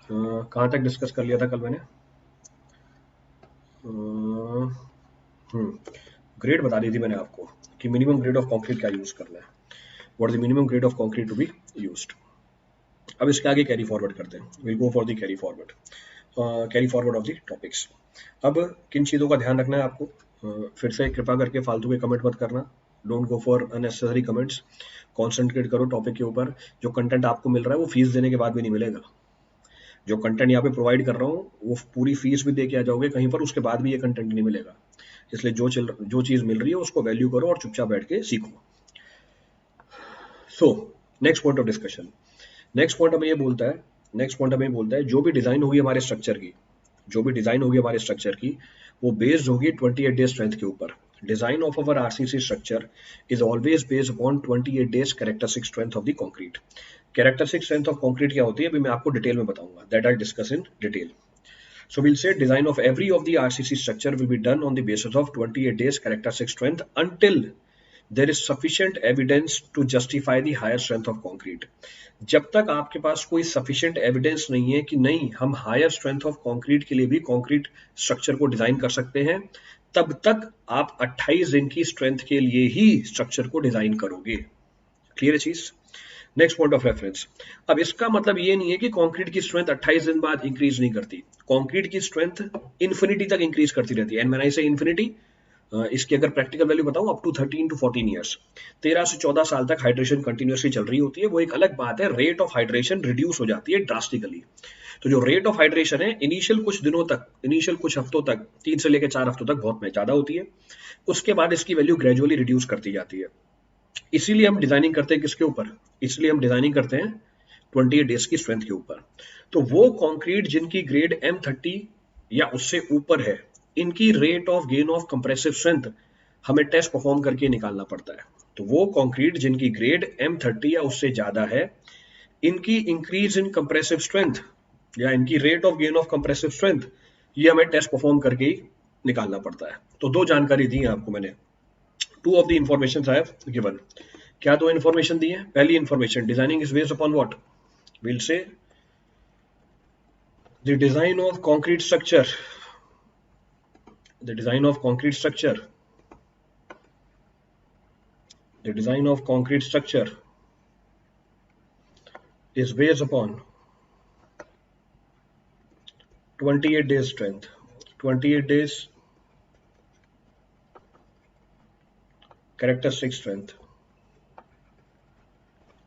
कहाँ तक डिस्कस कर लिया था कल मैंने? ग्रेड बता दी थी मैंने आपको कि मिनिमम ग्रेड ऑफ कंक्रीट क्या यूज करना है. What is the minimum grade of concrete to be used. अब इसके आगे कैरी फॉरवर्ड करते हैं. Will go for the carry forward. Carry forward of the topics. अब किन चीज़ों का ध्यान रखना है आपको? फिर से कृपा करके फालतू के कमेंट मत करना. Don't go for unnecessary comments. Concentrate करो टॉपिक के ऊपर. जो कंटेंट आपको मिल रहा है वो फीस देने के बाद भी नहीं मिलेगा. जो कंटेंट यहाँ पे प्रोवाइड कर रहा हूँ वो पूरी फीस भी दे के आ जाओगे कहीं पर, उसके बाद भी ये कंटेंट नहीं मिलेगा. इसलिए जो चीज़ मिल रही है उसको वैल्यू करो और चुपचाप बैठ के सीखो. So next point of discussion. Next point हमें ये बोलता है जो भी डिजाइन होगी हमारे स्ट्रक्चर की, वो बेस्ड होगी 28 डेज स्ट्रेंथ के ऊपर. Design of our RCC structure is always based upon 28 days characteristic strength of the concrete. Characteristic strength of concrete क्या होती है अभी मैं आपको डिटेल में बताऊंगा. That I discuss in detail. So we'll say design of every of the RCC structure will be done on the basis of 28 days characteristic strength until there is sufficient evidence to justify the higher strength of concrete. जब तक आपके पास कोई sufficient evidence नहीं है कि नहीं हम higher strength of concrete के लिए भी concrete structure को डिजाइन कर सकते हैं, तब तक आप 28 दिन की स्ट्रेंथ के लिए ही स्ट्रक्चर को डिजाइन करोगे. क्लियर है चीज? Next point of reference. अब इसका मतलब ये नहीं है कि कंक्रीट की स्ट्रेंथ 28 दिन बाद इंक्रीज नहीं करती. कंक्रीट की स्ट्रेंथ इन्फिनिटी तक इंक्रीज करती रहती है. एंड मैंने इसे इन्फिनिटी, इसकी अगर प्रैक्टिकल वैल्यू बताऊं अप टू 13 टू 14 ईयर्स, 13 से 14 साल तक हाइड्रेशन कंटिन्यूसली चल रही होती है. वो एक अलग बात है. रेट ऑफ हाइड्रेशन रिड्यूस हो जाती है ड्रास्टिकली. तो जो रेट ऑफ हाइड्रेशन है इनिशियल कुछ दिनों तक, इनिशियल कुछ हफ्तों तक, 3 से लेकर 4 हफ्तों तक बहुत ज्यादा होती है. उसके बाद इसकी वैल्यू ग्रेजुअली रिड्यूस करती जाती है. इसीलिए हम डिजाइनिंग करते हैं किसके ऊपर? इसलिए हम डिजाइनिंग करते हैं 28 डेज की स्ट्रेंथ के ऊपर. तो वो कंक्रीट जिनकी ग्रेड M30 या उससे ऊपर है, इनकी rate of gain of compressive strength हमें टेस्ट परफॉर्म करके निकालना पड़ता है. तो वो कंक्रीट जिनकी ग्रेड M30 या उससे ज्यादा है, इनकी इंक्रीज इन कंप्रेसिव स्ट्रेंथ या इनकी rate of gain of compressive strength, ये हमें टेस्ट परफॉर्म करके ही निकालना पड़ता है. तो दो जानकारी दी है आपको मैंने. Two of the information I have given. क्या दो इन्फॉर्मेशन दी है? पहली information, designing is based upon what? Will say the design of concrete structure. The design of concrete structure. The design of concrete structure is based upon 28 days strength. 28 days characteristic strength.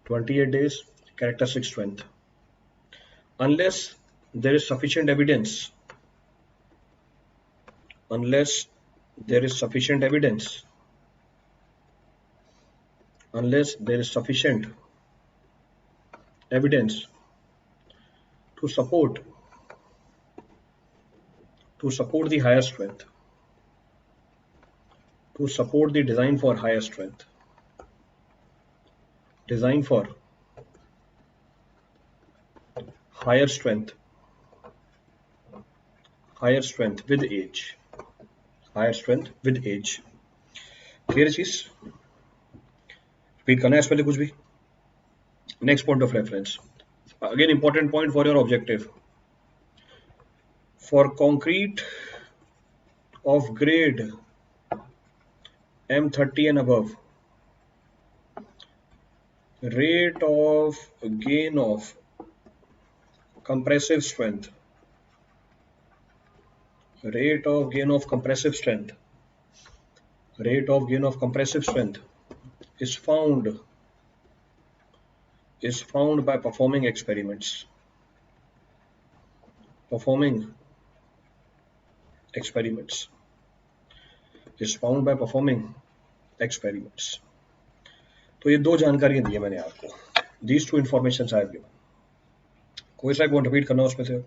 28 days characteristic strength. Unless there is sufficient evidence. Unless there is sufficient evidence. Unless there is sufficient evidence to support the higher strength, to support the design for higher strength, design for higher strength with age, higher strength with age. Clear चीज? Repeat करना है इस पहले कुछ भी? Next point of reference, again important point for your objective. For concrete of grade M30 and above, rate of gain of compressive strength, rate of gain of compressive strength is found by performing experiments. Is found by performing experiments. तो ये दो जानकारियां दी है मैंने आपको. These two informations I have given. कोई सा point repeat करना उसमें से?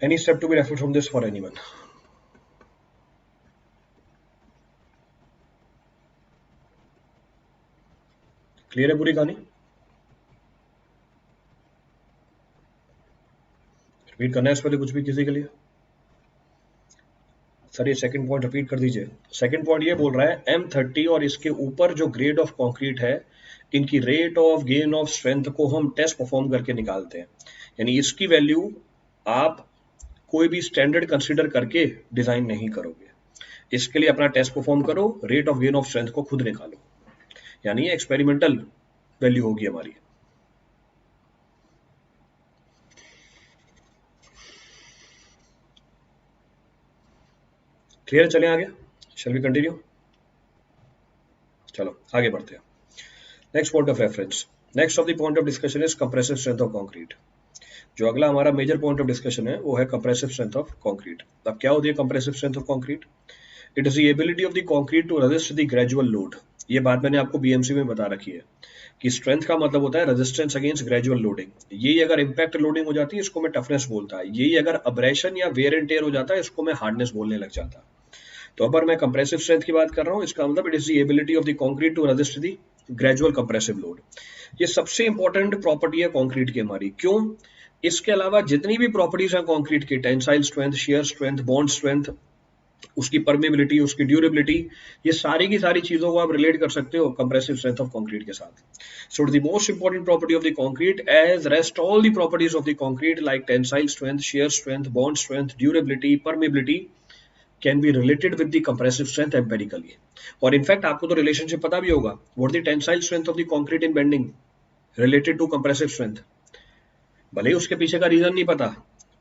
Any step to be referred from this for anyone? Clear है पूरी कहानी? रिपीट करना है इस पहले कुछ भी किसी के लिए? सर ये सेकंड पॉइंट रिपीट कर दीजिए. सेकंड पॉइंट ये बोल रहा है M30 और इसके ऊपर जो ग्रेड ऑफ कंक्रीट है, इनकी rate of gain of strength को हम टेस्ट परफॉर्म करके निकालते हैं। यानी इसकी वैल्यू आप कोई भी स्टैंडर्ड कंसीडर करके डिजाइन नहीं करोगे, इसके लिए अपना टेस्ट परफॉर्म करो, rate of gain of strength को खुद निकालो, यानी एक्सपेरिमेंटल वैल्यू होगी हमारी। क्लियर? चले आगे, शैल वी कंटिन्यू? चलो आगे बढ़ते हैं। Next point of reference, next of the point of discussion is compressive strength of concrete. जो अगला हमारा मेजर पॉइंट ऑफ डिस्कशन है वो है कंप्रेसिव स्ट्रेंथ ऑफ कंक्रीट। अब क्या होती है compressive strength of concrete? It is the ability of the concrete to resist the gradual load. ये बात मैंने आपको बीएमसी में बता रखी है कि स्ट्रेंथ का मतलब होता है रेजिस्टेंस अगेंस्ट ग्रेजुअल लोडिंग। यही अगर इंपैक्ट लोडिंग हो जाती है इसको मैं टफनेस बोलता है, यही अगर अब्रेशन या वेयर एंड टेयर हो जाता है इसको मैं हार्डनेस बोलने लग जाता। तो अगर मैं कंप्रेसिव स्ट्रेंथ की बात कर रहा हूँ, इसका मतलब it is the ability of the concrete to resist the gradual compressive load. ये सबसे इंपॉर्टेंट प्रॉपर्टी है कंक्रीट की हमारी। क्यों? इसके अलावा जितनी भी प्रॉपर्टीज हैं कंक्रीट की, tensile strength, shear strength, bond strength, उसकी परमेबिलिटी, उसकी ड्यूरेबिलिटी, ये सारी की सारी चीजों को आप रिलेट कर सकते हो कंप्रेसिव स्ट्रेंथ ऑफ कंक्रीट के साथ। So the most important property of the concrete as rest all the properties of the concrete like tensile strength, shear strength, bond strength, durability, permeability can be related with the compressive strength empirically. और in fact आपको तो relationship पता भी होगा, what the tensile strength of the concrete in bending related to compressive strength. भले ही उसके पीछे का रीजन नहीं पता,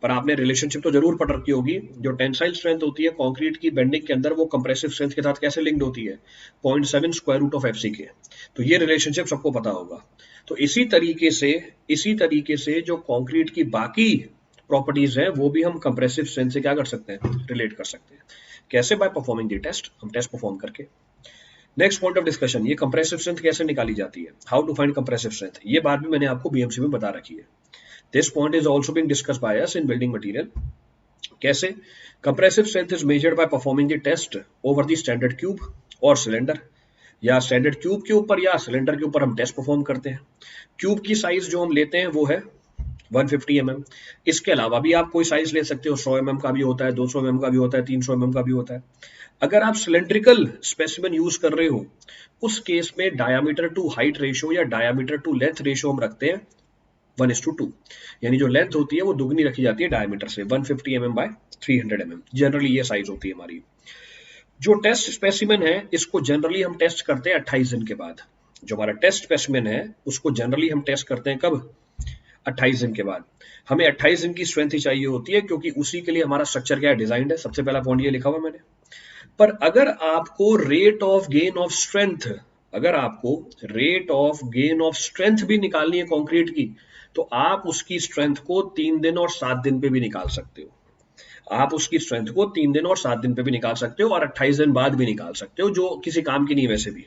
पर आपने रिलेशनशिप तो जरूर पढ़ रखी होगी। जो टेंसाइल स्ट्रेंथ होती है कंक्रीट की बेंडिंग के अंदर, वो कंप्रेसिव स्ट्रेंथ के साथ कैसे लिंक्ड होती है? 0.7 स्क्वायर रूट ऑफ एफसी के। तो ये रिलेशनशिप सबको पता होगा। तो इसी तरीके से जो कंक्रीट की बाकी प्रॉपर्टीज है वो भी हम कंप्रेसिव स्ट्रेंथ से क्या कर सकते हैं? रिलेट कर सकते हैं। कैसे? बाय परफॉर्मिंग द टेस्ट, हम टेस्ट परफॉर्म करके। नेक्स्ट पॉइंट ऑफ डिस्कशन, ये कंप्रेसिव स्ट्रेंथ कैसे निकाली जाती है? How to find compressive strength, ये बात भी मैंने आपको बीएमसी में बता रखी है। This point is also being discussed by us in building material. कैसे? Compressive strength is measured by performing the test over the standard cube और सिलेंडर, या स्टैंडर्ड क्यूब के ऊपर या सिलेंडर के ऊपर हम टेस्ट परफॉर्म करते हैं। क्यूब की साइज जो हम लेते हैं वो है 150 mm। इसके अलावा भी आप कोई साइज ले सकते हो, 100 mm का भी होता है, 200 mm का भी होता है, 300 mm का भी होता है। अगर आप सिलेंड्रिकल स्पेसिमेन यूज कर रहे हो, उस केस में डायामीटर टू हाइट रेशियो या डायामीटर टू लेंथ रेशियो हम रखते हैं 1:2, यानी जो लेंथ होती है वो दुगनी रखी जाती है डायमीटर से, 150 mm बाय 300 mm। जनरली ये साइज होती है हमारी। जो टेस्ट स्पेसिमेन है इसको जनरली हम टेस्ट करते हैं 28 दिन के बाद। जो हमारा टेस्ट स्पेसिमेन है उसको जनरली हम टेस्ट करते हैं कब? 28 दिन के बाद। हमें 28 दिन की स्ट्रेंथ ही चाहिए होती है, क्योंकि उसी के लिए हमारा स्ट्रक्चर क्या है? डिजाइंड है। सबसे पहला पॉइंट ये लिखा हुआ मैंने। पर अगर आपको rate of gain of strength, अगर आपको rate of gain of strength भी निकालनी है कंक्रीट की, तो आप उसकी स्ट्रेंथ को 3 दिन और 7 दिन पे भी निकाल सकते हो। आप उसकी स्ट्रेंथ को 3 दिन और 7 दिन पे भी निकाल सकते हो, और 28 दिन बाद भी निकाल सकते हो, जो किसी काम की नहीं है वैसे भी।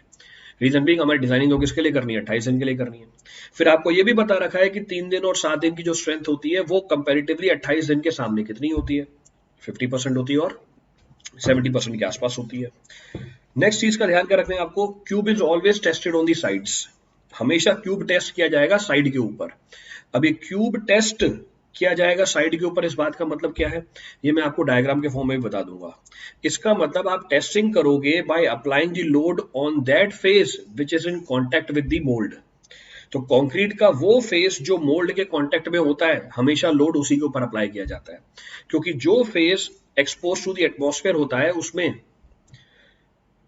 रीजन भी हमारी डिजाइनिंग किसके लिए करनी है? 28 दिन के लिए करनी है। फिर आपको ये भी बता रखा है कि 3 दिन और 7 दिन की जो स्ट्रेंथ होती है वो कंपैरेटिवली 28 दिन के सामने कितनी होती है? 50% होती है और 70% के आसपास होती है। नेक्स्ट चीज का ध्यान क्या रखना है आपको? Cube is always tested on the sides. हमेशा क्यूब टेस्ट किया जाएगा साइड के ऊपर। अब ये क्यूब टेस्ट किया जाएगा साइड के ऊपर, इस बात का मतलब क्या है? ये मैं आपको डायग्राम के फॉर्म में भी बता दूंगा। इसका मतलब आप टेस्टिंग करोगे by applying the load on that face which is in contact with the mould. तो कंक्रीट का वो फेस जो मोल्ड के कांटेक्ट में होता है, हमेशा लोड उसी के ऊपर अप्लाई किया जाता है, क्योंकि जो face expose to the atmosphere होता है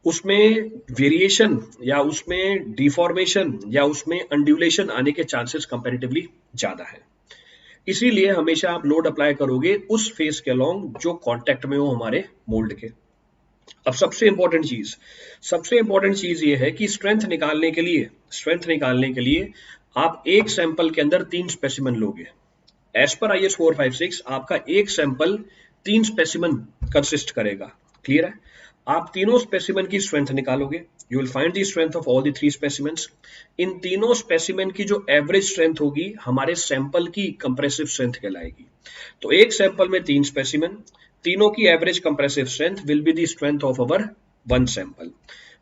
उसमें वेरिएशन या उसमें डिफॉर्मेशन या उसमें अंड्यूलेशन आने के चांसेस कंपैरेटिवली ज्यादा है। इसीलिए हमेशा आप लोड अप्लाई करोगे उस फेस के अलोंग जो कांटेक्ट में हो हमारे मोल्ड के। अब सबसे इंपॉर्टेंट चीज ये है कि स्ट्रेंथ निकालने के लिए आप एक सैंपल के अंदर 3 स्पेसिमेन लोगे। एज पर IS 456 आपका एक सैंपल 3 स्पेसिमेन कंसिस्ट करेगा। क्लियर है? आप तीनों स्पेसिमेन की स्ट्रेंथ निकालोगे। You will find the strength of all the 3 specimens. इन तीनों स्पेसिमेन की जो एवरेज स्ट्रेंथ होगी हमारे सैंपल की कंप्रेसिव स्ट्रेंथ कहलाएगी। तो एक सैंपल में 3 स्पेसिमेन, तीनों की average compressive strength will be the strength of our one sample.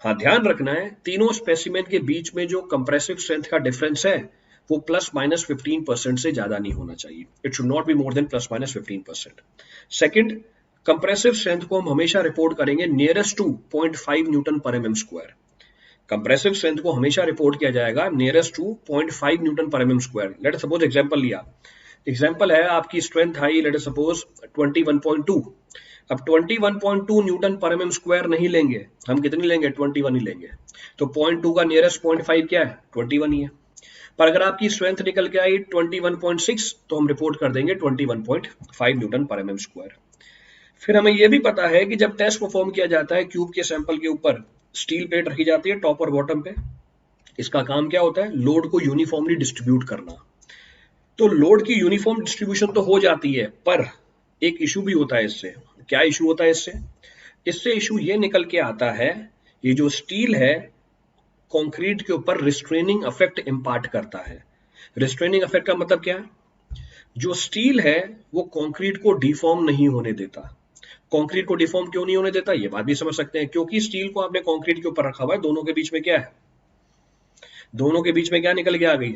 हाँ, ध्यान रखना है तीनों स्पेसिमेन के बीच में जो कंप्रेसिव स्ट्रेंथ का डिफरेंस है वो ±15% से ज्यादा नहीं होना चाहिए। It should not be more than ±15%। Second, compressive strength को हम हमेशा रिपोर्ट करेंगे नियरेस्ट टू 0.5 न्यूटन पर mm स्क्वायर। कंप्रेसिव स्ट्रेंथ को हमेशा रिपोर्ट किया जाएगा नियरेस्ट टू 0.5 न्यूटन पर MM square. Let us suppose example लिया, एग्जांपल है आपकी strength I let us suppose 21.2। अब 21.2 न्यूटन पर एमएम स्क्वायर नहीं लेंगे हम, कितनी लेंगे 21 ही लेंगे, तो 0.2 का नियरेस्ट 0.5 क्या है 21 ही है। पर अगर आपकी स्ट्रेंथ निकल के आई 21.6 तो हम रिपोर्ट कर देंगे 21.5 न्यूटन पर एमएम स्क्वायर। फिर हमें यह भी पता है कि जब टेस्ट परफॉर्म किया जाता है क्यूब के सैंपल के ऊपर स्टील प्लेट रखी जाती है टॉप और बॉटम पे, इसका काम क्या होता है लोड को यूनिफॉर्मली डिस्ट्रीब्यूट करना। तो लोड की यूनिफॉर्म डिस्ट्रीब्यूशन तो हो जाती है, पर एक इशू भी होता है इससे। क्या इशू होता है इससे? इससे इशू ये निकल के आता है, ये जो स्टील है कंक्रीट के ऊपर रिस्ट्रेनिंग इफेक्ट इंपार्ट करता है। रिस्ट्रेनिंग इफेक्ट का मतलब क्या है? जो स्टील है वो कंक्रीट को डिफॉर्म नहीं होने देता। कंक्रीट को डिफॉर्म क्यों नहीं होने देता, ये बात भी समझ सकते हैं, क्योंकि स्टील को आपने कंक्रीट के ऊपर रखा हुआ है, दोनों के बीच में क्या है, दोनों के बीच में क्या निकल के आ गई,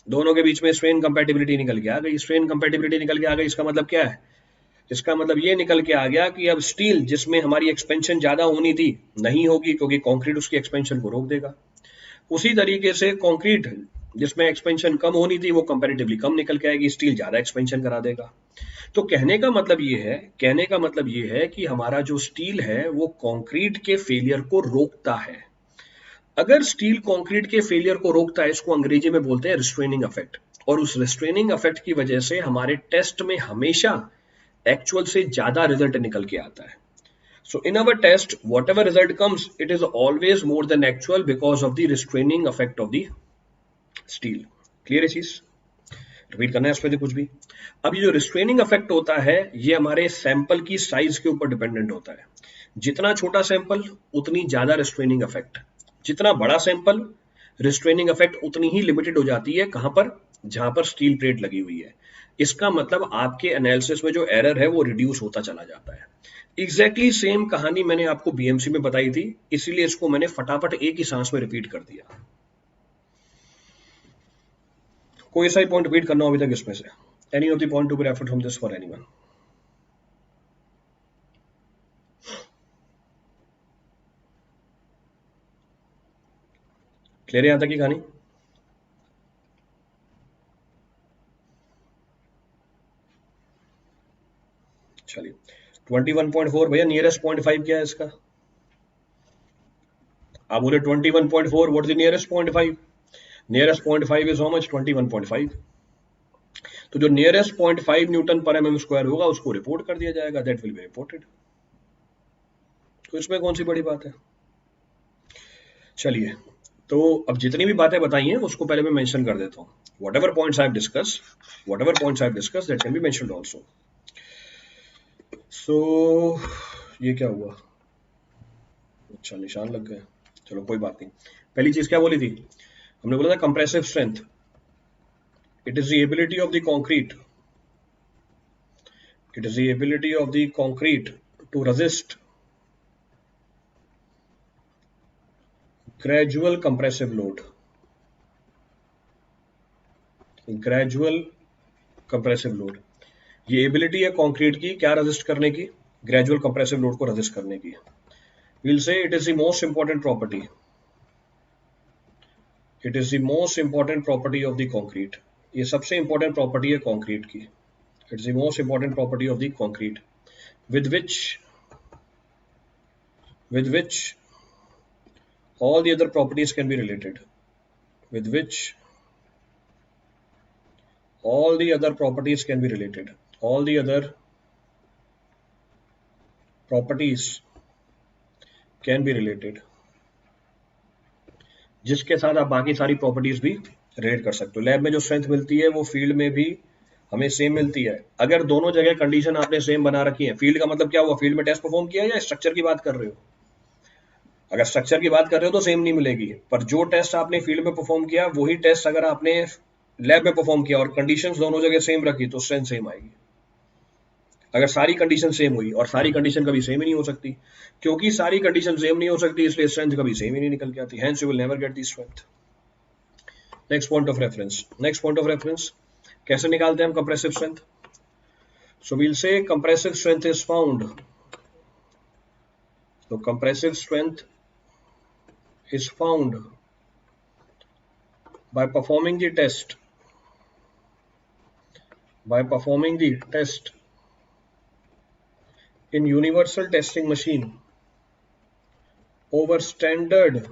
दोनों के बीच में स्ट्रेन कंपैटिबिलिटी निकल के आ गई। स्ट्रेन कंपैटिबिलिटी निकल के आ गई, इसका मतलब क्या है, इसका मतलब ये निकल के आ गया कि अब स्टील जिसमें हमारी एक्सपेंशन ज्यादा होनी थी नहीं होगी, क्योंकि कंक्रीट उसकी एक्सपेंशन को रोक देगा। उसी तरीके से कंक्रीट जिसमें एक्सपेंशन कम होनी थी वो कंपैरेटिवली कम निकल के आएगी, स्टील ज्यादा एक्सपेंशन करा देगा। तो कहने का मतलब ये है कि हमारा जो स्टील है वो कंक्रीट के फेलियर को रोकता है। अगर स्टील कंक्रीट के फेलियर को रोकता है, इसको अंग्रेजी में बोलते हैं रिस्ट्रेनिंग इफेक्ट, और उस रिस्ट्रेनिंग इफेक्ट की वजह से हमारे टेस्ट में हमेशा एक्चुअल से ज्यादा रिजल्ट निकल के आता है। So in our test, whatever result comes, it is always more than actual because of the restraining effect of the steel. Clear है चीज? रिपीट करना है इसमें से कुछ भी। अब ये जो रिस्ट्रेनिंग इफेक्ट होता है ये हमारे सैंपल की साइज के ऊपर डिपेंडेंट होता है। जितना छोटा सैंपल उतनी ज्यादा रिस्ट्रेनिंग इफेक्ट, जितना बड़ा सैंपल रिस्ट्रेनिंग इफेक्ट उतनी ही लिमिटेड हो जाती है। कहां पर? जहां पर स्टील प्लेट लगी हुई है। इसका मतलब आपके एनालिसिस में जो एरर है वो रिड्यूस होता चला जाता है। एग्जैक्टली सेम कहानी मैंने आपको बीएमसी में बताई थी, इसीलिए इसको मैंने फटाफट एक ही सांस में रिपीट कर दिया। कोई सा ही पॉइंट रिपीट करना हो अभी तक इसमें से? Any of the point to be referred from this for anyone? Clear है यहां तक की कहानी? चलिए 21.4 भैया, नियरेस्ट 0.5 क्या है इसका? आप बोले 21.4, what is the nearest 0.5? Nearest 0.5 is how much? 21.5। तो जो नियरेस्ट 0.5 न्यूटन पर एमएम स्क्वायर होगा उसको रिपोर्ट कर दिया जाएगा, दैट विल बी रिपोर्टेड। तो इसमें कौन सी बड़ी बात है? चलिए, तो अब जितनी भी बातें बताई हैं उसको पहले मैं मेंशन कर देता हूँ। whatever points I've discussed that can be mentioned also. So ये क्या हुआ? अच्छा निशान लग गए, चलो कोई बात नहीं। पहली चीज क्या बोली थी हमने? बोला था compressive strength, it is the ability of the concrete to resist gradual compressive load. ये एबिलिटी है कंक्रीट की क्या रेजिस्ट करने की? ग्रेजुअल कंप्रेसिव लोड को रेजिस्ट करने की। We'll say it is the most important property. It is the most important property of the concrete. ये सबसे इंपॉर्टेंट प्रॉपर्टी है कंक्रीट की। It's the most important property of the concrete, with which all the other properties can be related. With which all the other properties can be related. All the other properties can be related. जिसके साथ आप बाकी सारी properties भी relate कर सकते हो। Lab में जो स्ट्रेंथ मिलती है वो फील्ड में भी हमें सेम मिलती है। अगर दोनों जगह कंडीशन आपने सेम बना रखी है, फील्ड का मतलब क्या हुआ? फील्ड में टेस्ट परफॉर्म किया या स्ट्रक्चर की बात कर रहे हो? अगर स्ट्रक्चर की बात कर रहे हो तो सेम नहीं मिलेगी, पर जो टेस्ट आपने फील्ड में परफॉर्म किया वही टेस्ट अगर आपने लैब में परफॉर्म किया और कंडीशंस दोनों जगह सेम रखी तो स्ट्रेंथ सेम आएगी। अगर सारी कंडीशन सेम हुई, और सारी कंडीशन कभी सेम ही नहीं हो सकती, क्योंकि सारी कंडीशन सेम नहीं हो सकती इसलिए स्ट्रेंथ कभी सेम ही नहीं निकल के आती। Hence you will never get the strength. Next point of reference कैसे निकालते हैं हम कंप्रेसिव स्ट्रेंथ? सो वील से कंप्रेसिव स्ट्रेंथ इज फाउंड, तो compressive strength is found by performing the test in universal testing machine over standard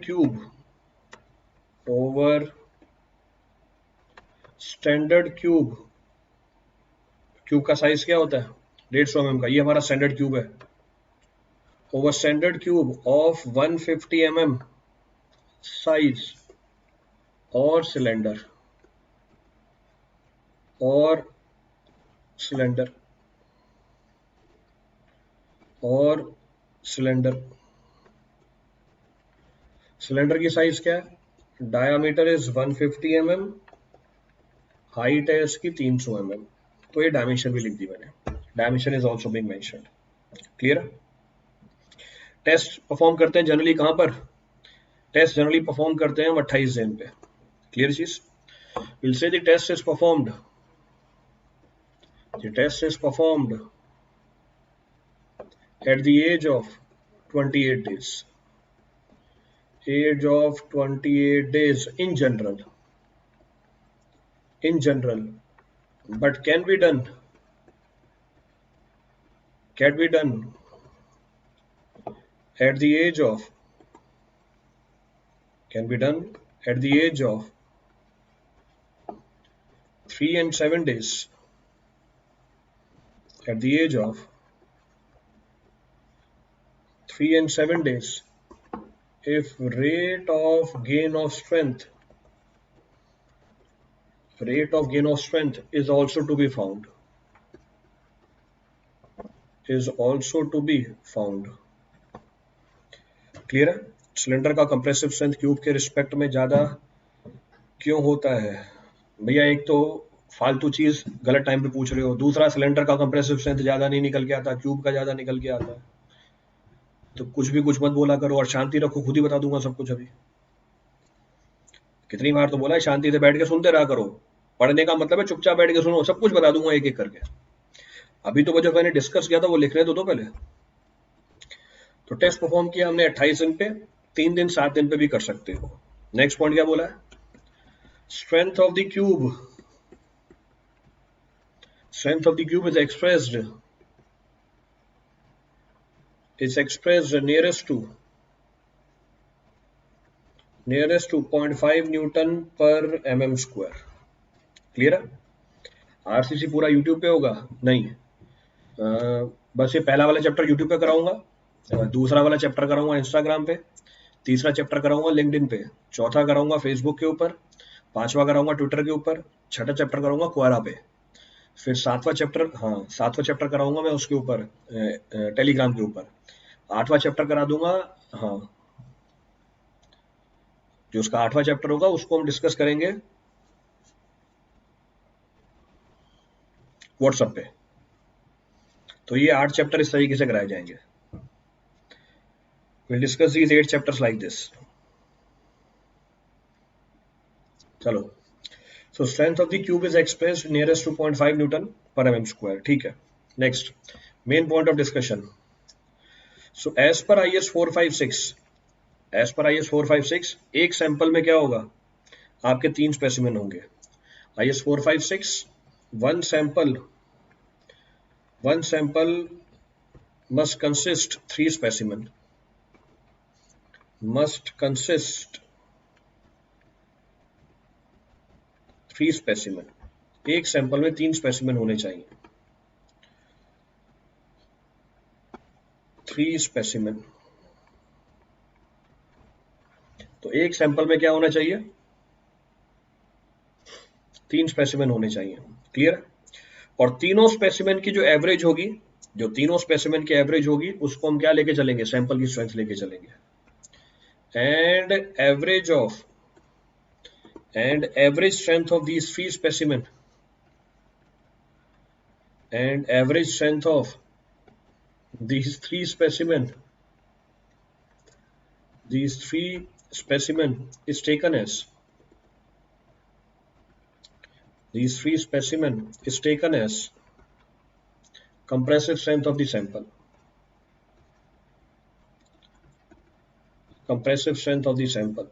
cube over standard cube का size क्या होता है 150 mm का, ये हमारा स्टैंडर्ड क्यूब है, over standard cube of 150 mm size और सिलेंडर सिलेंडर की साइज क्या है, डायामीटर इज 150 mm, हाइट है इसकी 300 mm, तो ये डायमेंशन भी लिख दी मैंने, dimension is also being mentioned. Clear? Test perform करते हैं जनरली कहां पर, टेस्ट जनरली परफॉर्म करते हैं हम 28 दिन पे। क्लियर चीज? Will say the test is performed at the age of 28 days, in general, but can be done at the age of 3 and 7 days, at the age of 3 and 7 days, if rate of gain of strength is also to be found, clear है? Cylinder का compressive strength cube के respect में ज्यादा क्यों होता है भैया? एक तो फालतू चीज गलत टाइम पे पूछ रहे हो, दूसरा सिलेंडर का कंप्रेसिव स्ट्रेंथ ज्यादा नहीं निकल के आता, क्यूब का ज्यादा निकल के आता है, तो कुछ भी कुछ मत बोला करो और शांति रखो, खुद ही बता दूंगा सब कुछ। अभी कितनी बार तो बोला है शांति से बैठ के सुनते रहा करो, पढ़ने का मतलब है चुपचाप बैठ के सुनो, सब कुछ बता दूंगा एक एक करके। अभी तो जो मैंने डिस्कस किया था वो लिखने तो दो पहले। तो टेस्ट परफॉर्म किया हमने 28 दिन पे, 3 दिन 7 दिन पे भी कर सकते हो। नेक्स्ट पॉइंट क्या बोला है? Strength of the cube is expressed nearest to 0.5 Newton पर mm स्क्वायर। क्लियर है? आरसीसी पूरा यूट्यूब पे होगा नहीं, बस ये पहला वाला चैप्टर यूट्यूब पे कराऊंगा, दूसरा वाला चैप्टर कराऊंगा इंस्टाग्राम पे, तीसरा चैप्टर कराऊंगा लिंक्डइन पे, चौथा कराऊंगा फेसबुक के ऊपर, पांचवा कराऊंगा ट्विटर के ऊपर, छठा चैप्टर कराऊंगा क्वारा पे, फिर सातवां चैप्टर कराऊंगा मैं उसके ऊपर टेलीग्राम के ऊपर, 8वां चैप्टर करा दूंगा। हाँ, जो उसका 8वां चैप्टर होगा उसको हम डिस्कस करेंगे व्हाट्सएप पे। तो ये 8 चैप्टर इस तरीके से कराए जाएंगे। We'll discuss these 8 chapters like this. चलो, so strength of the cube is expressed nearest to 0.5 Newton per mm square. ठीक है। Next, main point of discussion. So as per IS 456, एक सैंपल में क्या होगा? आपके 3 स्पेसिमेन होंगे। IS 456, one sample must consist 3 specimen. एक सैंपल में 3 स्पेसिमेन होने चाहिए। 3 स्पेसिमेन, तो एक सैंपल में क्या होना चाहिए? 3 स्पेसिमेन होने चाहिए। क्लियर? और तीनों स्पेसिमेन की जो एवरेज होगी, उसको हम क्या लेके चलेंगे? सैंपल की स्ट्रेंथ लेके चलेंगे। And average strength of these 3 specimen, is taken as compressive strength of the sample. compressive strength of the sample,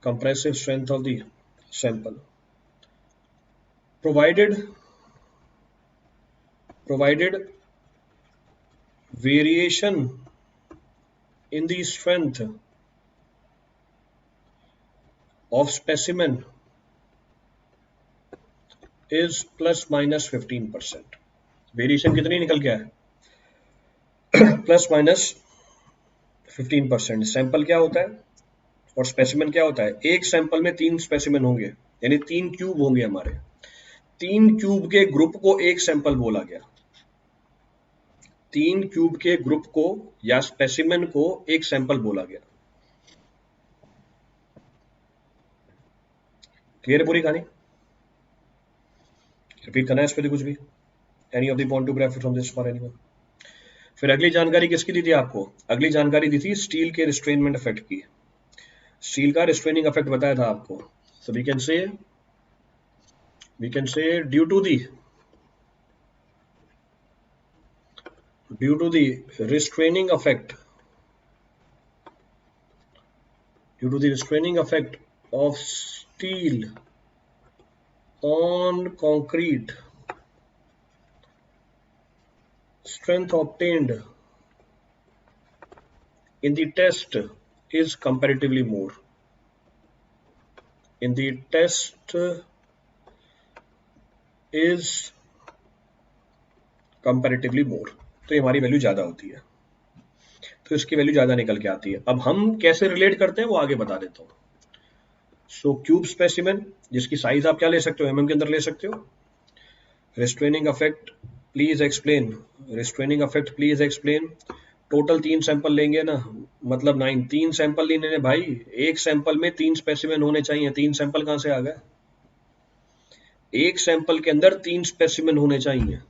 compressive strength of the sample, provided variation in the strength of specimen is plus minus 15%. Variation कितनी निकल के आए plus minus 15%. Sample क्या होता है और specimen क्या होता है? एक सैंपल में 3 स्पेसिमेन होंगे, यानी 3 क्यूब होंगे हमारे. 3 क्यूब के ग्रुप को एक सैंपल बोला गया. 3 क्यूब के ग्रुप को या स्पेसिमेन को एक सैंपल बोला गया. क्लियर है पूरी कहानी? रिपीट करना है इस पे कुछ भी? Any of the point two graph from this for anyone? फिर अगली जानकारी किसकी दी थी आपको? अगली जानकारी दी थी स्टील के रिस्ट्रेनमेंट इफेक्ट की. स्टील का रिस्ट्रेनिंग इफेक्ट बताया था आपको. So we can say due to the restraining effect of steel on concrete, strength obtained in the test is comparatively more. In the test is comparatively more. तो ये हमारी value ज्यादा होती है, तो इसकी वैल्यू ज्यादा निकल के आती है. अब हम कैसे रिलेट करते हैं वो आगे बता देता हूं. सो क्यूब स्पेसिमेन जिसकी साइज आप क्या ले सकते हो? एमएम के अंदर ले सकते हो. Restraining effect please explain. Restraining effect please explain. Total 3 sample लेंगे ना, मतलब 9. 3 सैंपल लेने भाई, एक सैंपल में 3 स्पेसिमेन होने चाहिए. 3 सैंपल कहां से आ गए? एक सैंपल के अंदर 3 स्पेसिमेन होने चाहिए.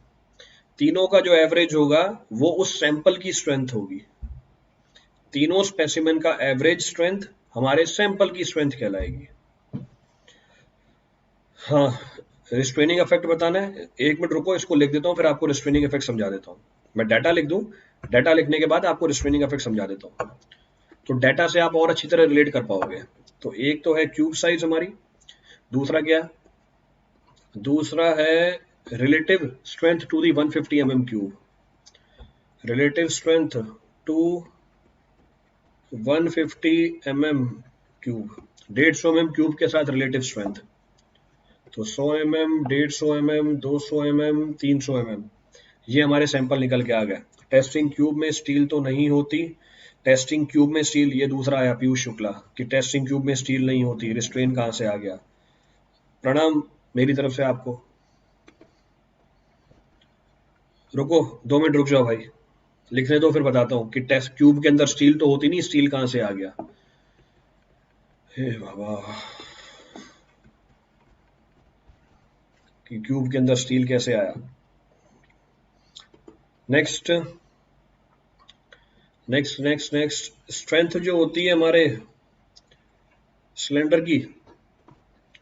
तीनों का जो एवरेज होगा वो उस सैंपल की स्ट्रेंथ होगी. तीनों स्पेसिमेन का एवरेज स्ट्रेंथ हमारे सैंपल की स्ट्रेंथ कहलाएगी. हाँ, रिस्ट्रेनिंग इफेक्ट बताना है. 1 मिनट रुको, इसको लिख देता हूँ, फिर आपको रिस्ट्रेनिंग इफेक्ट समझा देता हूँ. मैं डाटा लिख दूं, डाटा लिखने के बाद आपको रिस्ट्रेनिंग इफेक्ट समझा देता हूँ. तो डाटा से आप और अच्छी तरह रिलेट कर पाओगे. तो एक तो है क्यूब साइज हमारी, दूसरा क्या? दूसरा है relative strength to the 150 mm cube. Relative strength to 150 mm cube. 150 mm cube के साथ रिलेटिव स्ट्रेंथ. तो 100 mm, 150 mm, 200 mm, 300 mm, ये हमारे सैंपल निकल के आ गए. टेस्टिंग क्यूब में स्टील तो नहीं होती. टेस्टिंग क्यूब में स्टील, ये दूसरा आया पीयूष शुक्ला कि टेस्टिंग क्यूब में स्टील नहीं होती. रिस्ट्रेन कहां से आ गया? प्रणाम मेरी तरफ से आपको. रुको 2 मिनट रुक जाओ भाई, लिखने दो, फिर बताता हूँ कि टेस्ट क्यूब के अंदर स्टील तो होती नहीं. स्टील कहां से आ गया? हे बाबा, कि क्यूब के अंदर स्टील कैसे आया? नेक्स्ट स्ट्रेंथ जो होती है हमारे सिलेंडर की,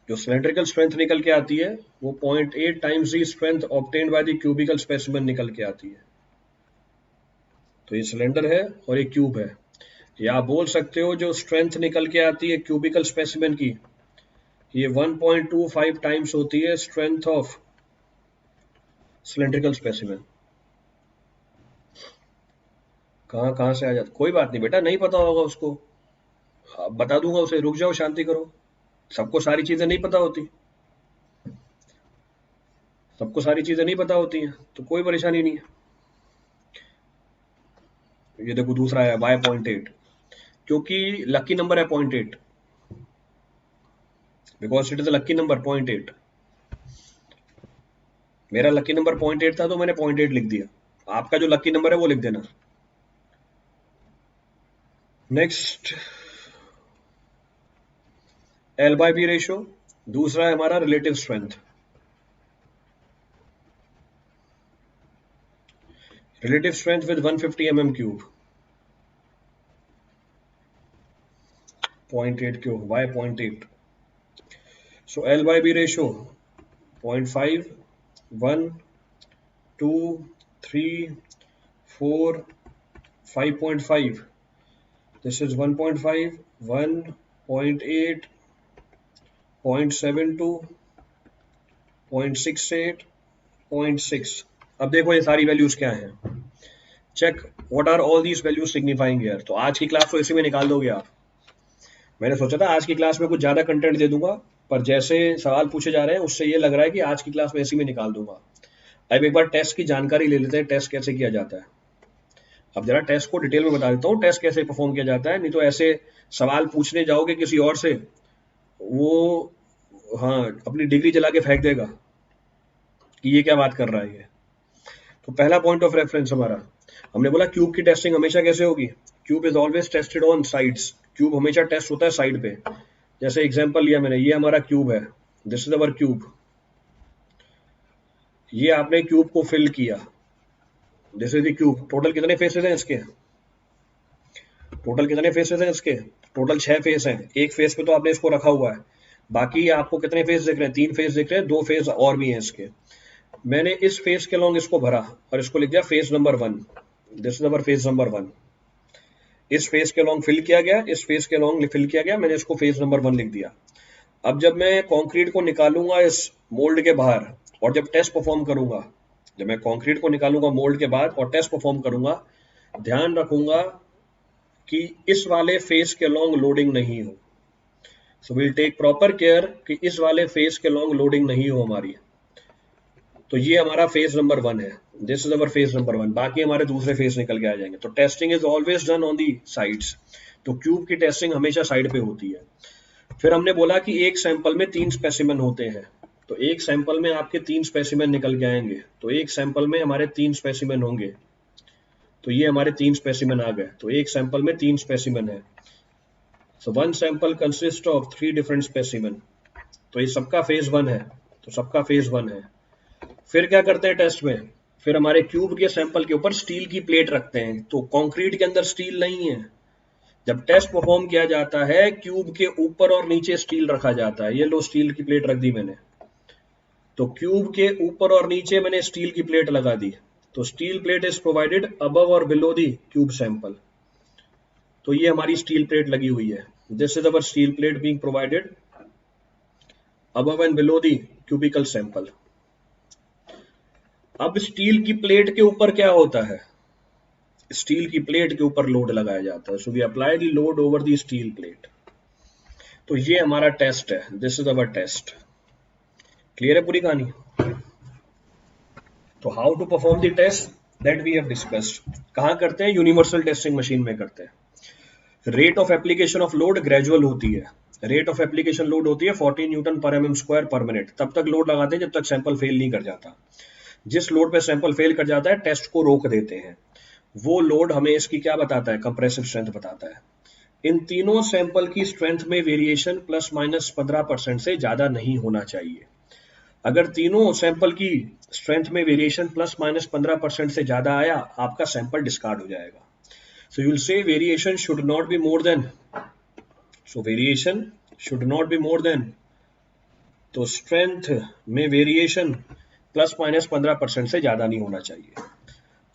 जो सिलेंड्रिकल स्ट्रेंथ निकल के आती है वो 0.8 times the strength obtained by the cubical specimen निकल के आती है. तो ये सिलेंडर है और ये क्यूब है. या आप बोल सकते हो जो स्ट्रेंथ निकल के आती है क्यूबिकल स्पेसिमेन की, ये 1.25 टाइम्स होती है स्ट्रेंथ ऑफ सिलेंड्रिकल स्पेसिमेन. कहां से आ जाता? कोई बात नहीं बेटा, नहीं पता होगा उसको, बता दूंगा उसे. रुक जाओ, शांति करो. सबको सारी चीजें नहीं पता होती, सबको सारी चीजें नहीं पता होती हैं, तो कोई परेशानी नहीं है. ये देखो दूसरा है y 0.8, क्योंकि लकी नंबर है 0.8, because it is a lucky number 0.8. मेरा लकी नंबर 0.8 था तो मैंने 0.8 लिख दिया. आपका जो लकी नंबर है वो लिख देना. Next L/B ratio. दूसरा है हमारा relative strength. Relative strength with 150 mm cube. 0.8 cube, y 0.8. So L/B ratio 0.5, 1, 2, 3, 4, 5.5. This is 1.5, 1.8, 0.72, 0.68, 0.6। अब देखो ये सारी वैल्यूज क्या हैं, check what are all these values signifying here. तो आज की क्लास तो इसी में निकाल दोगे आप। मैंने सोचा था आज की क्लास में कुछ ज्यादा कंटेंट दे दूंगा, पर जैसे सवाल पूछे जा रहे हैं उससे ये लग रहा है कि आज की क्लास में इसी में निकाल दूंगा। अब एक बार टेस्ट की जानकारी ले लेते हैं, टेस्ट कैसे किया जाता है। अब जरा टेस्ट को डिटेल में बता देता हूँ, टेस्ट कैसे परफॉर्म किया जाता है, नहीं तो ऐसे सवाल पूछने जाओगे किसी और से, वो हाँ अपनी डिग्री जला के फेंक देगा कि ये क्या बात कर रहा है ये। तो पहला पॉइंट ऑफ रेफरेंस हमारा, हमने बोला क्यूब की टेस्टिंग हमेशा कैसे होगी, cube is always tested on sides. Cube हमेशा टेस्ट होता है साइड पे। जैसे एग्जांपल लिया मैंने, ये हमारा क्यूब है, दिस इज अवर क्यूब। ये आपने क्यूब को फिल किया, this is the cube. Total कितने फेसेस हैं इसके, टोटल कितने फेसेस हैं इसके, टोटल 6 फेस हैं। एक फेस पे तो आपने इसको रखा हुआ है, बाकी आपको कितने फेस दिख रहे हैं, 3 फेस दिख रहे हैं, 2 फेस और भी हैं इसके। मैंने इस फेस के लॉन्ग इसको भरा और इसको लिख दिया face number 1, this is our face number 1। इस फेस के लॉन्ग फिल किया गया, इस फेस के लॉन्ग फिल किया गया, मैंने इसको फेस नंबर 1 लिख दिया। अब जब मैं कंक्रीट को निकालूंगा इस मोल्ड के बाहर और जब टेस्ट परफॉर्म करूंगा, जब मैं कंक्रीट को निकालूंगा मोल्ड के बाद और टेस्ट परफॉर्म करूंगा, ध्यान रखूंगा कि इस वाले फेस के लॉन्ग लोडिंग नहीं हो। So will take proper care कि इस वाले फेस के लॉन्ग लोडिंग नहीं हो हमारी। तो ये हमारा फेज नंबर 1 है, this is our phase number 1। बाकी हमारे दूसरे फेज निकल के आ जाएंगे। तो testing is always done on the sides. तो क्यूब की टेस्टिंग हमेशा साइड पे होती है। फिर हमने बोला कि एक सैंपल में 3 स्पेसिमेन होते हैं। तो एक सैंपल में आपके 3 स्पेसिमेन निकल के आएंगे। तो एक सैंपल में हमारे 3 स्पेसिमेन होंगे। तो ये हमारे 3 स्पेसिमेन आ गए। तो एक सैंपल में 3 स्पेसिमेन है। So one sample consist of 3 different specimen. तो ये सबका फेज 1 है, तो सबका फेज 1 है। फिर क्या करते हैं टेस्ट में, फिर हमारे क्यूब के सैंपल के ऊपर स्टील की प्लेट रखते हैं। तो कंक्रीट के अंदर स्टील नहीं है। जब टेस्ट परफॉर्म किया जाता है, क्यूब के ऊपर और नीचे स्टील रखा जाता है। ये लो स्टील की प्लेट रख दी मैंने। तो क्यूब के ऊपर और नीचे मैंने स्टील की प्लेट लगा दी। तो steel plate is provided above और बिलो दी क्यूब सैंपल। तो ये हमारी स्टील प्लेट लगी हुई है, this is our steel plate being provided above and below the cubical sample. अब स्टील की प्लेट के ऊपर क्या होता है, स्टील की प्लेट के ऊपर लोड लगाया जाता है। So we apply the load over the steel plate. तो ये हमारा टेस्ट है, this is our test. Clear है पूरी कहानी। तो how to perform the test that we have discussed. कहां करते हैं, यूनिवर्सल टेस्टिंग मशीन में करते हैं। Rate of application of load gradual होती है। रेट ऑफ एप्लीकेशन लोड होती है 14 न्यूटन पर mm स्क्वायर पर मिनट। तब तक लोड लगाते हैं जब तक सैंपल फेल नहीं कर जाता। जिस लोड पे सैंपल फेल कर जाता है, टेस्ट को रोक देते हैं। वो लोड हमें इसकी क्या बताता है, कंप्रेसिव स्ट्रेंथ बताता है। इन तीनों सैंपल की स्ट्रेंथ में वेरिएशन प्लस माइनस 15% से ज्यादा नहीं होना चाहिए। अगर तीनों सैंपल की स्ट्रेंथ में वेरिएशन प्लस माइनस 15% से ज्यादा आया, आपका सैंपल डिस्कार्ड हो जाएगा। So you will say variation should not be more than, so variation should not be more than, तो स्ट्रेंथ में वेरिएशन प्लस माइनस 15% से ज्यादा नहीं होना चाहिए।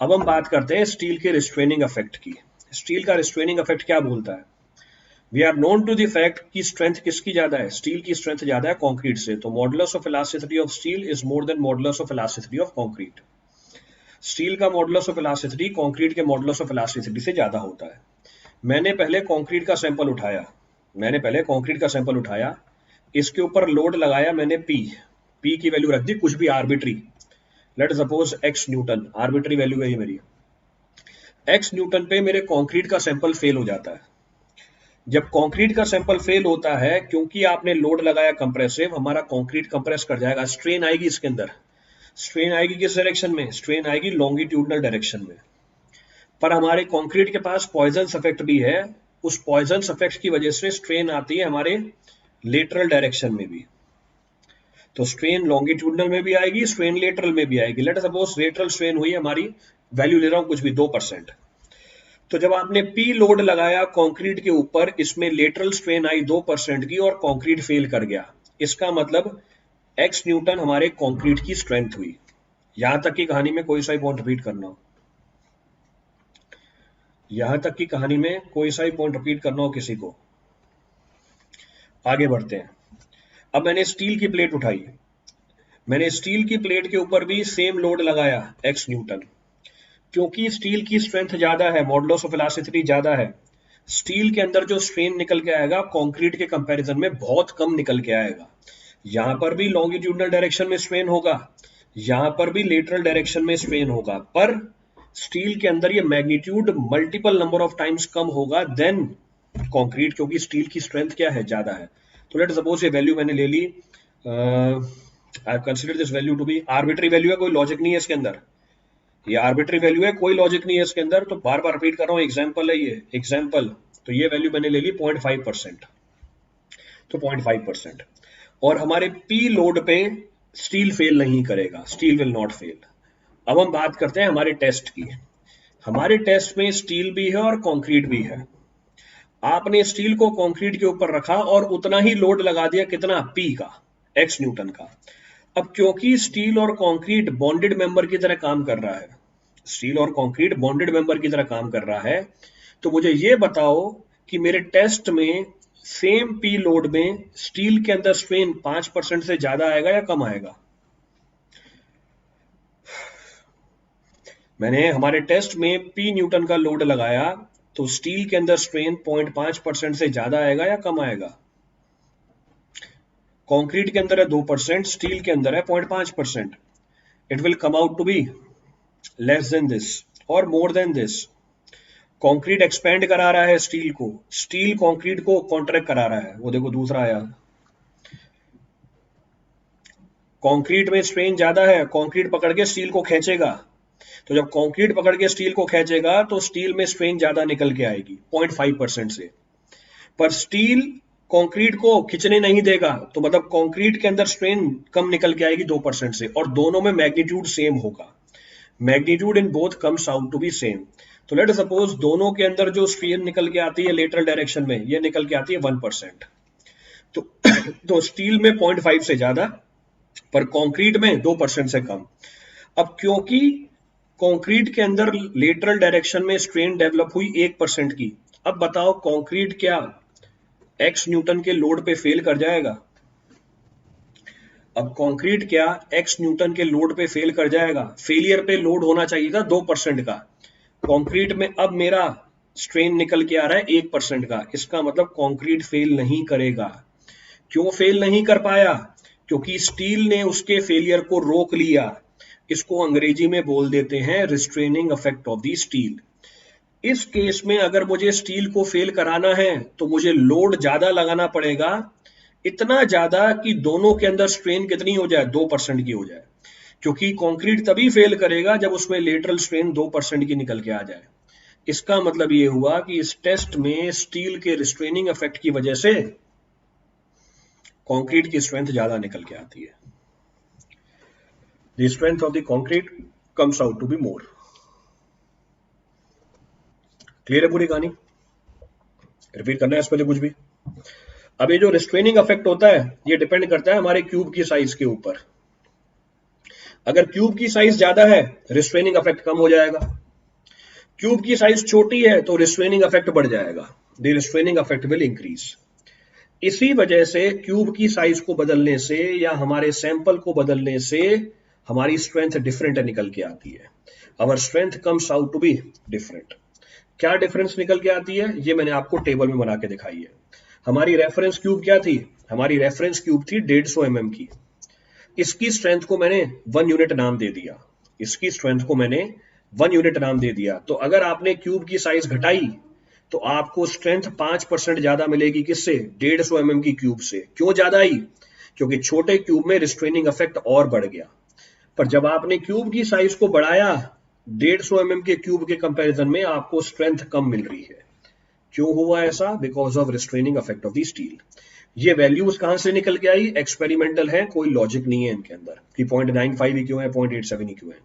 अब हम बात करते हैं स्टील के रिस्ट्रेनिंग इफेक्ट की। स्टील का रिस्ट्रेनिंग इफेक्ट क्या बोलता है, we are known to the fact कि स्ट्रेंथ किसकी ज्यादा है, स्टील की स्ट्रेंथ ज्यादा है कंक्रीट से। तो modulus of elasticity of steel is more than modulus of elasticity of concrete. Steel का मॉडुलस ऑफ इलास्टिसिटी कंक्रीट के मॉडुलस ऑफ इलास्टिसिटी से ज्यादा होता है। मैंने पहले कंक्रीट का सैंपल उठाया, इसके ऊपर लोड लगाया मैंने पी की वैल्यू रख दी कुछ भी arbitrary, let suppose x Newton, arbitrary value है ये मेरी। x न्यूटन पे मेरे कंक्रीट का सैंपल फेल हो जाता है। जब कंक्रीट का सैंपल फेल होता है, क्योंकि आपने लोड लगाया कंप्रेसिव, हमारा कंक्रीट कंप्रेस कर जाएगा, स्ट्रेन आएगी इसके अंदर। स्ट्रेन आएगी किस डायरेक्शन में, स्ट्रेन आएगी लॉन्गिट्यूडनल डायरेक्शन में। पर हमारे कंक्रीट के पास पॉइजन इफेक्ट भी है। उस पॉइजन इफेक्ट की वजह से स्ट्रेन आती है हमारे लेटरल डायरेक्शन में भी। तो स्ट्रेन लॉन्गिट्यूडनल में भी आएगी, स्ट्रेन लेटरल में भी आएगी। लेट सपोज लेटरल स्ट्रेन हुई हमारी, वैल्यू ले रहा हूं कुछ भी 2%। तो जब आपने पी लोड लगाया कंक्रीट के ऊपर, इसमें लेटरल स्ट्रेन आई 2% की और कंक्रीट फेल कर गया। इसका मतलब x न्यूटन हमारे कंक्रीट की स्ट्रेंथ हुई। यहां तक की कहानी में कोई सा ही पॉइंट रिपीट करना हो। यहां तक की कहानी में कोई सा भी पॉइंट रिपीट करना हो किसी को? आगे बढ़ते हैं। अब मैंने स्टील की प्लेट उठाई, मैंने स्टील की प्लेट के ऊपर भी सेम लोड लगाया x न्यूटन। क्योंकि स्टील की स्ट्रेंथ ज्यादा है, मॉडुलस ऑफ इलास्टिसिटी ज्यादा है, स्टील के अंदर जो स्ट्रेन निकल के आएगा कंक्रीट के कंपैरिजन में बहुत कम निकल के आएगा। यहां पर भी लॉन्गिट्यूडनल डायरेक्शन में स्ट्रेन होगा, यहां पर भी लेटरल डायरेक्शन में स्ट्रेन होगा, पर स्टील के अंदर ये magnitude multiple number of times कम होगा देन कंक्रीट, क्योंकि स्टील की स्ट्रेंथ क्या है, ज्यादा है। तो लेट सपोज ये वैल्यू मैंने ले ली, I have consider this value to be arbitrary value है, कोई लॉजिक नहीं है इसके अंदर, ये आर्बिट्री वैल्यू है, कोई लॉजिक नहीं है इसके अंदर, तो बार बार रिपीट कर रहा हूँ, एग्जाम्पल है ये, एग्जाम्पल। तो ये वैल्यू मैंने ले ली 0.5%, तो 0.5%, और हमारे पी लोड पे स्टील फेल नहीं करेगा, स्टील विल नॉट फेल। अब हम बात करते हैं हमारे टेस्ट की। हमारे टेस्ट में स्टील भी है और कंक्रीट भी है। आपने स्टील को कंक्रीट के ऊपर रखा और उतना ही लोड लगा दिया, कितना, पी का, x न्यूटन का। अब क्योंकि स्टील और कंक्रीट बॉन्डेड मेंबर की तरह काम कर रहा है, स्टील और कंक्रीट बॉन्डेड मेंबर की तरह काम कर रहा है, तो मुझे ये बताओ कि मेरे टेस्ट में सेम पी लोड में स्टील के अंदर स्ट्रेन 5% से ज्यादा आएगा या कम आएगा? मैंने हमारे टेस्ट में पी न्यूटन का लोड लगाया, तो स्टील के अंदर स्ट्रेन 0.5% से ज्यादा आएगा या कम आएगा? कंक्रीट के अंदर है 2%, स्टील के अंदर है 0.5%। It will come out to be less than this और more than this. Concrete expand करा रहा है स्टील को, स्टील कंक्रीट को कॉन्ट्रैक्ट करा रहा है। वो देखो दूसरा आया, कंक्रीट में स्ट्रेन ज्यादा है, कंक्रीट पकड़ के स्टील को खींचेगा, तो जब कंक्रीट पकड़ के स्टील को खींचेगा तो स्टील में स्ट्रेन ज्यादा निकल के आएगी 0.5% से, पर स्टील कंक्रीट को खींचने नहीं देगा, तो मतलब कंक्रीट के अंदर स्ट्रेन कम निकल के आएगी 2% से, और दोनों में मैग्नीट्यूड सेम होगा, magnitude in both comes out to be same. तो लेट सपोज दोनों के अंदर जो स्ट्रेन निकल के आती है लेटरल डायरेक्शन में, ये निकल के आती है 1%, तो तो स्टील में 0.5 से ज्यादा, पर कंक्रीट में 2% से कम। अब क्योंकि कंक्रीट के अंदर लेटरल डायरेक्शन में स्ट्रेन डेवलप हुई 1% की, अब बताओ कंक्रीट क्या x न्यूटन के लोड पे फेल कर जाएगा? अब कंक्रीट क्या x न्यूटन के लोड पे फेल कर जाएगा? फेलियर पे लोड होना चाहिए था 2% का, कंक्रीट में अब मेरा स्ट्रेन निकल के आ रहा है 1% का, इसका मतलब कंक्रीट फेल नहीं करेगा। क्यों फेल नहीं कर पाया? क्योंकि स्टील ने उसके फेलियर को रोक लिया। इसको अंग्रेजी में बोल देते हैं restraining effect of the steel. इस केस में अगर मुझे स्टील को फेल कराना है तो मुझे लोड ज्यादा लगाना पड़ेगा, इतना ज्यादा कि दोनों के अंदर स्ट्रेन कितनी हो जाए, 2% की हो जाए, क्योंकि कंक्रीट तभी फेल करेगा जब उसमें लेटरल स्ट्रेन 2% की निकल के आ जाए। इसका मतलब ये हुआ कि इस टेस्ट में स्टील के रिस्ट्रेनिंग इफेक्ट की वजह से कंक्रीट की स्ट्रेंथ ज्यादा निकल के आती है। The strength of the concrete comes out to be more. Clear है पूरी कहानी? रिपीट करना है इस पर कुछ भी? अब ये जो रिस्ट्रेनिंग इफेक्ट होता है ये डिपेंड करता है हमारे क्यूब की साइज के ऊपर। अगर क्यूब की साइज ज्यादा है रिस्ट्रेनिंग इफेक्ट कम हो जाएगा, क्यूब की साइज छोटी है तो रिस्ट्रेनिंग इफेक्ट बढ़ जाएगा, the restraining effect will increase. इसी वजह से क्यूब की साइज को बदलने से या हमारे सैंपल को बदलने से हमारी स्ट्रेंथ डिफरेंट निकल के आती है, our strength comes out to be different. क्या डिफरेंस निकल के आती है ये मैंने आपको टेबल में बना के दिखाई है। हमारी रेफरेंस क्यूब क्या थी? हमारी रेफरेंस क्यूब थी 150 mm की। इसकी स्ट्रेंथ को मैंने 1 यूनिट नाम दे दिया, इसकी स्ट्रेंथ को मैंने 1 यूनिट नाम दे दिया। तो अगर आपने क्यूब की साइज घटाई तो आपको स्ट्रेंथ 5% ज्यादा मिलेगी, किससे? 150 mm की क्यूब से। क्यों ज्यादा आई? क्योंकि छोटे क्यूब में रिस्ट्रेनिंग इफेक्ट और बढ़ गया। पर जब आपने क्यूब की साइज को बढ़ाया 150 mm के क्यूब के कंपैरिजन में आपको स्ट्रेंथ कम मिल रही है। क्यों हुआ ऐसा? Because of restraining effect of the steel. ये वैल्यूज कहां से निकल के आई? एक्सपेरिमेंटल है, कोई लॉजिक नहीं है इनके अंदर कि 0.95 ही क्यों है, 0.87 ही क्यों है।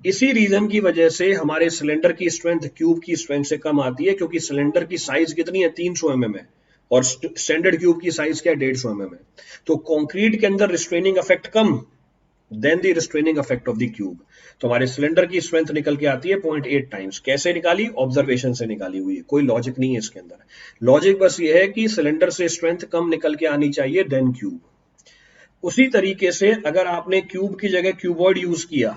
इसी रीजन की वजह से हमारे सिलेंडर की स्ट्रेंथ क्यूब की स्ट्रेंथ से कम आती है, क्योंकि सिलेंडर की साइज कितनी है? 300 mm है, और स्टैंडर्ड क्यूब की साइज क्या है? 150 mm है। तो कंक्रीट के अंदर रिस्ट्रेनिंग इफेक्ट कम, then the restraining effect of the cube. तो हमारे सिलेंडर की स्ट्रेंथ निकल के आती है 0.8 टाइम्स। कैसे निकाली? ऑब्जर्वेशन से निकाली हुई है, कोई लॉजिक नहीं है इसके अंदर। लॉजिक बस ये है कि सिलेंडर से स्ट्रेंथ कम निकल के आनी चाहिए देन क्यूब। उसी तरीके से अगर आपने क्यूब की जगह क्यूबॉइड यूज किया,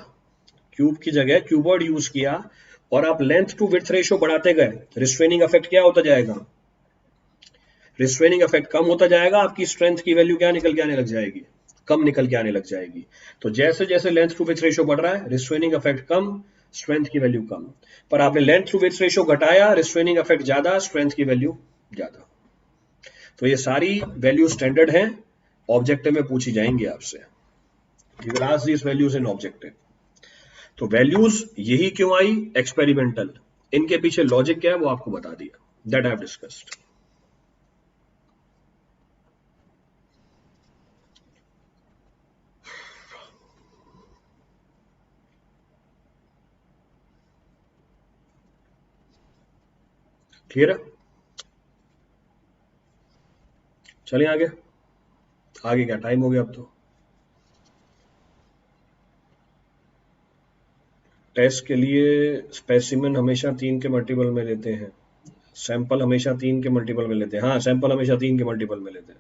क्यूब की जगह क्यूबॉइड यूज किया और आप लेंथ टू विड्थ रेशियो बढ़ाते गए, रिस्ट्रेनिंग इफेक्ट क्या होता जाएगा? रिस्ट्रेनिंग इफेक्ट कम होता जाएगा, आपकी स्ट्रेंथ की वैल्यू क्या निकल के आने लग जाएगी? कम निकल के आने लग जाएगी। तो जैसे जैसे लेंथ टू विड्थ रेशियो बढ़ रहा है, रिस्ट्रेनिंग इफेक्ट कम, स्ट्रेंथ की वैल्यू कम। पर आपने लेंथ टू विड्थ रेशियो घटाया, रिस्ट्रेनिंग इफेक्ट ज्यादा, स्ट्रेंथ की वैल्यू ज्यादा। तो ये सारी वैल्यू स्टैंडर्ड हैं, ऑब्जेक्टिव में पूछी जाएंगी आपसे। You will ask these values in objective. तो वैल्यूज यही क्यों आई? एक्सपेरिमेंटल। इनके पीछे लॉजिक क्या है वो आपको बता दिया, that I have discussed. Clear है? चलिए आगे। आगे क्या टाइम हो गया अब तो। टेस्ट के लिए स्पेसिमेन हमेशा 3 के मल्टीपल में लेते हैं, सैंपल हमेशा 3 के मल्टीपल में लेते हैं। हाँ, सैंपल हमेशा 3 के मल्टीपल में लेते हैं।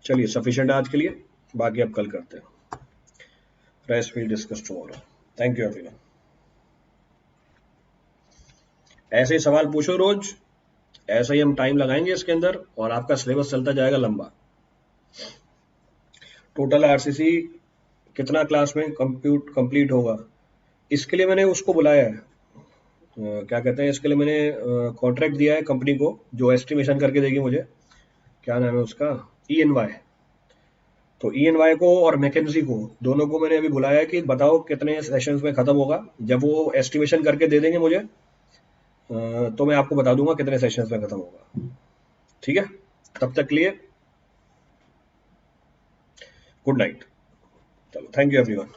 चलिए सफिशिएंट आज के लिए, बाकी अब कल करते हैं। Rest will discuss tomorrow. Thank you everyone. ऐसे ही सवाल पूछो रोज, ऐसा ही हम टाइम लगाएंगे इसके अंदर और आपका सिलेबस चलता जाएगा लंबा। टोटल आरसीसी कितना क्लास में कंप्लीट होगा, इसके लिए मैंने उसको बुलाया है, क्या कहते हैं, इसके लिए मैंने कॉन्ट्रैक्ट दिया है कंपनी को जो एस्टिमेशन करके देगी मुझे। क्या नाम है उसका? ENY। तो ENY को और मैकेंजी को, दोनों को मैंने अभी बुलाया है कि बताओ कितने सेशंस में खत्म होगा। जब वो एस्टिमेशन करके दे देंगे मुझे तो मैं आपको बता दूंगा कितने सेशंस में खत्म होगा। ठीक है, तब तक के लिए गुड नाइट। चलो, थैंक यू एवरीवन।